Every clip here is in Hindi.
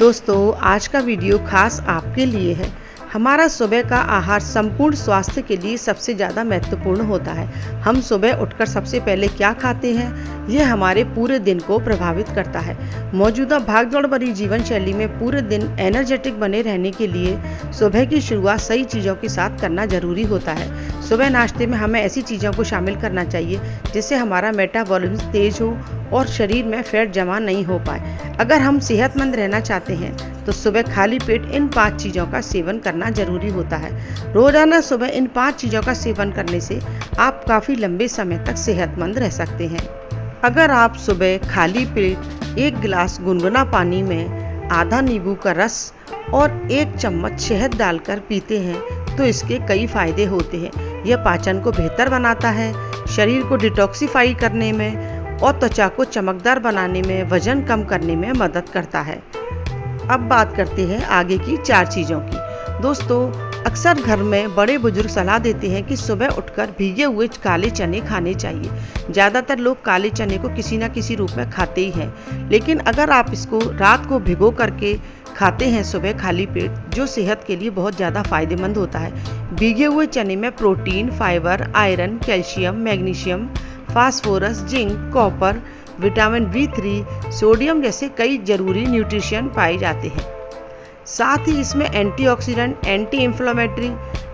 दोस्तों, आज का वीडियो खास आपके लिए है। हमारा सुबह का आहार संपूर्ण स्वास्थ्य के लिए सबसे ज़्यादा महत्वपूर्ण होता है। हम सुबह उठकर सबसे पहले क्या खाते हैं, यह हमारे पूरे दिन को प्रभावित करता है। मौजूदा भागदौड़ भरी जीवन शैली में पूरे दिन एनर्जेटिक बने रहने के लिए सुबह की शुरुआत सही चीज़ों के साथ करना जरूरी होता है। सुबह नाश्ते में हमें ऐसी चीज़ों को शामिल करना चाहिए जिससे हमारा मेटाबॉलिज्म तेज हो और शरीर में फैट जमा नहीं हो पाए। अगर हम सेहतमंद रहना चाहते हैं तो सुबह खाली पेट इन 5 चीज़ों का सेवन करना जरूरी होता है। रोजाना सुबह इन 5 चीज़ों का सेवन करने से आप काफ़ी लंबे समय तक सेहतमंद रह सकते हैं। अगर आप सुबह खाली पेट 1 गिलास गुनगुना पानी में आधा नींबू का रस और 1 चम्मच शहद डालकर पीते हैं तो इसके कई फायदे होते हैं। यह पाचन को बेहतर बनाता है, शरीर को डिटॉक्सिफाई करने में और त्वचा को चमकदार बनाने में, वजन कम करने में मदद करता है। अब बात करते हैं आगे की 4 चीज़ों की। दोस्तों, अक्सर घर में बड़े बुजुर्ग सलाह देते हैं कि सुबह उठकर भीगे हुए काले चने खाने चाहिए। ज़्यादातर लोग काले चने को किसी न किसी रूप में खाते ही हैं, लेकिन अगर आप इसको रात को भिगो करके खाते हैं सुबह खाली पेट, जो सेहत के लिए बहुत ज़्यादा फायदेमंद होता है। भीगे हुए चने में protein, fibre, iron, calcium, magnesium, phosphorus, zinc, copper, vitamin B3, sodium जैसे कई जरूरी न्यूट्रिशन पाए जाते हैं। साथ ही इसमें एंटीऑक्सीडेंट, एंटी इंफ्लेमेटरी,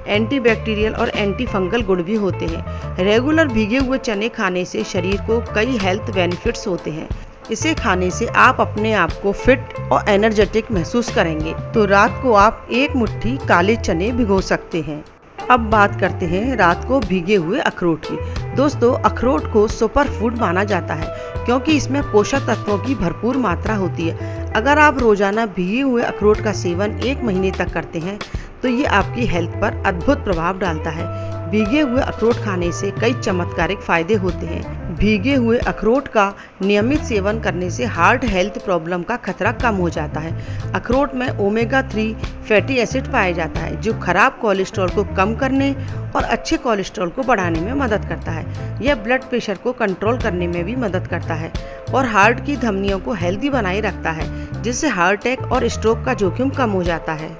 एंटीबैक्टीरियल और एंटी फंगल गुण भी होते हैं। रेगुलर भीगे हुए चने खाने से शरीर को कई हेल्थ बेनिफिट्स होते हैं। इसे खाने से आप अपने आप को फिट और एनर्जेटिक महसूस करेंगे। तो रात को आप 1 मुट्ठी काले चने भिगो सकते हैं। अब बात करते हैं रात को भीगे हुए अखरोट की। दोस्तों, अखरोट को सुपर फूड माना जाता है क्योंकि इसमें पोषक तत्वों की भरपूर मात्रा होती है। अगर आप रोजाना भीगे हुए अखरोट का सेवन 1 महीने तक करते हैं तो ये आपकी हेल्थ पर अद्भुत प्रभाव डालता है। भीगे हुए अखरोट खाने से कई चमत्कारिक फायदे होते हैं। भीगे हुए अखरोट का नियमित सेवन करने से हार्ट हेल्थ प्रॉब्लम का खतरा कम हो जाता है। अखरोट में ओमेगा 3 फैटी एसिड पाया जाता है जो खराब कोलेस्ट्रॉल को कम करने और अच्छे कोलेस्ट्रॉल को बढ़ाने में मदद करता है। यह ब्लड प्रेशर को कंट्रोल करने में भी मदद करता है और हार्ट की धमनियों को हेल्दी बनाए रखता है, जिससे हार्ट अटैक और स्ट्रोक का जोखिम कम हो जाता है।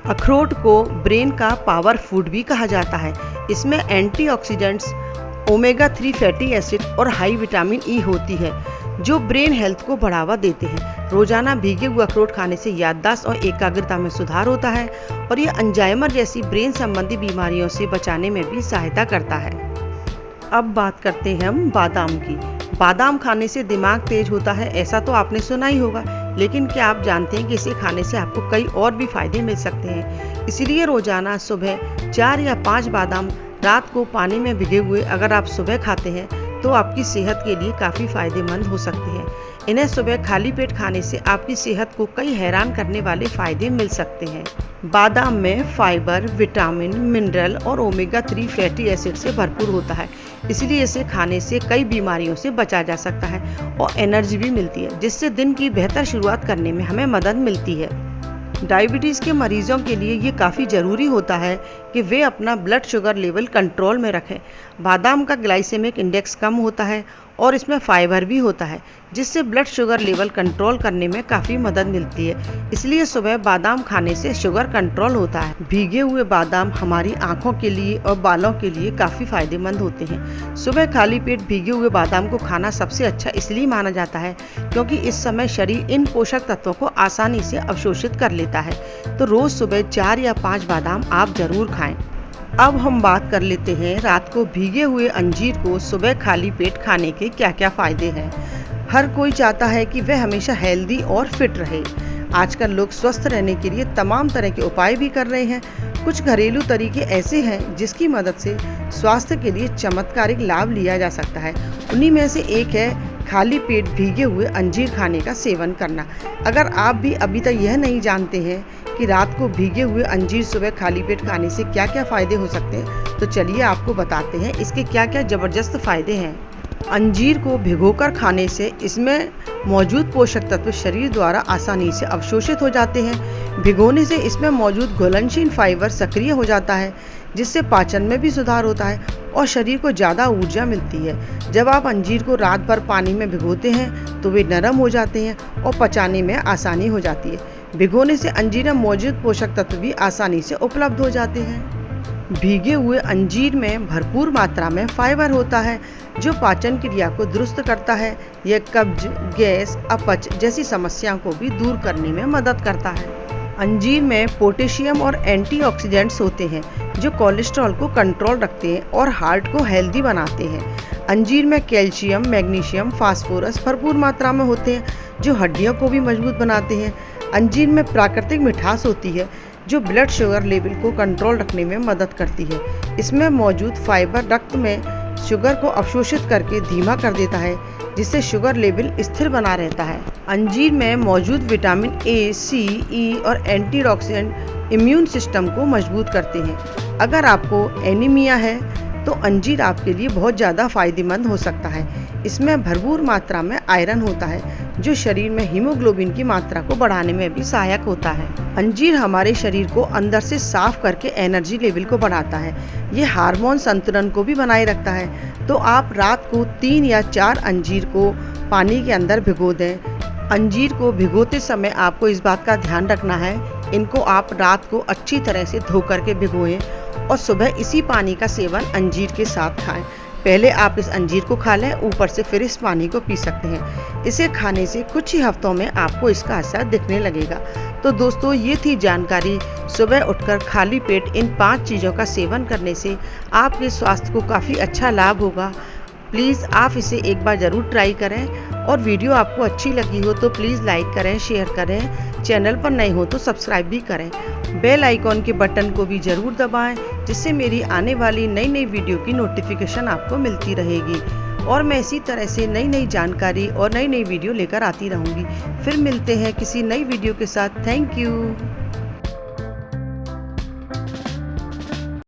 अखरोट को ब्रेन का पावर फूड भी कहा जाता है। इसमें एंटीऑक्सीडेंट्स, ओमेगा 3 फैटी एसिड और हाई विटामिन ई होती है जो ब्रेन हेल्थ को बढ़ावा देते हैं। रोजाना भीगे हुए अखरोट खाने से याददाश्त और एकाग्रता में सुधार होता है और यह अल्जाइमर जैसी ब्रेन संबंधी बीमारियों से बचाने में भी सहायता करता है। अब बात करते हैं हम बादाम की। बादाम खाने से दिमाग तेज होता है, ऐसा तो आपने सुना ही होगा, लेकिन क्या आप जानते हैं कि इसे खाने से आपको कई और भी फायदे मिल सकते हैं। इसलिए रोजाना सुबह 4 या 5 बादाम रात को पानी में भिगे हुए अगर आप सुबह खाते हैं तो आपकी सेहत के लिए काफ़ी फायदेमंद हो सकते हैं। इन्हें सुबह खाली पेट खाने से आपकी सेहत को कई हैरान करने वाले फायदे मिल सकते हैं। बादाम में फाइबर, विटामिन, मिनरल और ओमेगा 3 फैटी एसिड से भरपूर होता है, इसलिए इसे खाने से कई बीमारियों से बचा जा सकता है और एनर्जी भी मिलती है, जिससे दिन की बेहतर शुरुआत करने में हमें मदद मिलती है। डायबिटीज़ के मरीजों के लिए ये काफ़ी ज़रूरी होता है कि वे अपना ब्लड शुगर लेवल कंट्रोल में रखें। बादाम का ग्लाइसेमिक इंडेक्स कम होता है और इसमें फाइबर भी होता है, जिससे ब्लड शुगर लेवल कंट्रोल करने में काफ़ी मदद मिलती है। इसलिए सुबह बादाम खाने से शुगर कंट्रोल होता है। भीगे हुए बादाम हमारी आँखों के लिए और बालों के लिए काफ़ी फायदेमंद होते हैं। सुबह खाली पेट भीगे हुए बादाम को खाना सबसे अच्छा इसलिए माना जाता है क्योंकि इस समय शरीर इन पोषक तत्वों को आसानी से अवशोषित कर लेता है। तो रोज़ सुबह 4 या 5 बादाम आप ज़रूर खाएं। अब हम बात कर लेते हैं रात को भीगे हुए अंजीर को सुबह खाली पेट खाने के क्या क्या फायदे हैं। हर कोई चाहता है कि वह हमेशा हेल्दी और फिट रहे। आजकल लोग स्वस्थ रहने के लिए तमाम तरह के उपाय भी कर रहे हैं। कुछ घरेलू तरीके ऐसे हैं जिसकी मदद से स्वास्थ्य के लिए चमत्कारिक लाभ लिया जा सकता है। उन्हीं में से एक है खाली पेट भीगे हुए अंजीर खाने का सेवन करना। अगर आप भी अभी तक यह नहीं जानते हैं कि रात को भीगे हुए अंजीर सुबह खाली पेट खाने से क्या क्या फायदे हो सकते हैं, तो चलिए आपको बताते हैं इसके क्या क्या जबरदस्त फायदे हैं। अंजीर को भिगोकर खाने से इसमें मौजूद पोषक तत्व शरीर द्वारा आसानी से अवशोषित हो जाते हैं। भिगोने से इसमें मौजूद घुलनशील फाइबर सक्रिय हो जाता है, जिससे पाचन में भी सुधार होता है और शरीर को ज़्यादा ऊर्जा मिलती है। जब आप अंजीर को रात भर पानी में भिगोते हैं तो वे नरम हो जाते हैं और पचाने में आसानी हो जाती है। भिगोने से अंजीर में मौजूद पोषक तत्व भी आसानी से उपलब्ध हो जाते हैं। भीगे हुए अंजीर में भरपूर मात्रा में फाइबर होता है जो पाचन क्रिया को दुरुस्त करता है। यह कब्ज, गैस, अपच जैसी समस्याओं को भी दूर करने में मदद करता है। अंजीर में पोटेशियम और एंटीऑक्सीडेंट्स होते हैं जो कोलेस्ट्रॉल को कंट्रोल रखते हैं और हार्ट को हेल्दी बनाते हैं। अंजीर में कैल्शियम, मैग्नीशियम, फास्फोरस भरपूर मात्रा में होते हैं जो हड्डियों को भी मजबूत बनाते हैं। अंजीर में प्राकृतिक मिठास होती है जो ब्लड शुगर लेवल को कंट्रोल रखने में मदद करती है। इसमें मौजूद फाइबर रक्त में शुगर को अवशोषित करके धीमा कर देता है जिससे शुगर लेवल स्थिर बना रहता है। अंजीर में मौजूद विटामिन ए, सी, ई और एंटीऑक्सीडेंट इम्यून सिस्टम को मजबूत करते हैं। अगर आपको एनीमिया है तो अंजीर आपके लिए बहुत ज़्यादा फायदेमंद हो सकता है। इसमें भरपूर मात्रा में आयरन होता है जो शरीर में हीमोग्लोबिन की मात्रा को बढ़ाने में भी सहायक होता है। अंजीर हमारे शरीर को अंदर से साफ करके एनर्जी लेवल को बढ़ाता है। ये हार्मोन संतुलन को भी बनाए रखता है। तो आप रात को 3 या 4 अंजीर को पानी के अंदर भिगो दें। अंजीर को भिगोते समय आपको इस बात का ध्यान रखना है, इनको आप रात को अच्छी तरह से धो करके भिगोएं और सुबह इसी पानी का सेवन अंजीर के साथ खाएं। पहले आप इस अंजीर को खा लें, ऊपर से फिर इस पानी को पी सकते हैं। इसे खाने से कुछ ही हफ्तों में आपको इसका असर दिखने लगेगा। तो दोस्तों, ये थी जानकारी। सुबह उठकर खाली पेट इन 5 चीज़ों का सेवन करने से आपके स्वास्थ्य को काफ़ी अच्छा लाभ होगा। प्लीज़ आप इसे एक बार ज़रूर ट्राई करें और वीडियो आपको अच्छी लगी हो तो प्लीज़ लाइक करें, शेयर करें। चैनल पर नए हो तो सब्सक्राइब भी करें। बेल आइकॉन के बटन को भी ज़रूर दबाएं जिससे मेरी आने वाली नई वीडियो की नोटिफिकेशन आपको मिलती रहेगी। और मैं इसी तरह से नई जानकारी और नई वीडियो लेकर आती रहूँगी। फिर मिलते हैं किसी नई वीडियो के साथ। Thank you.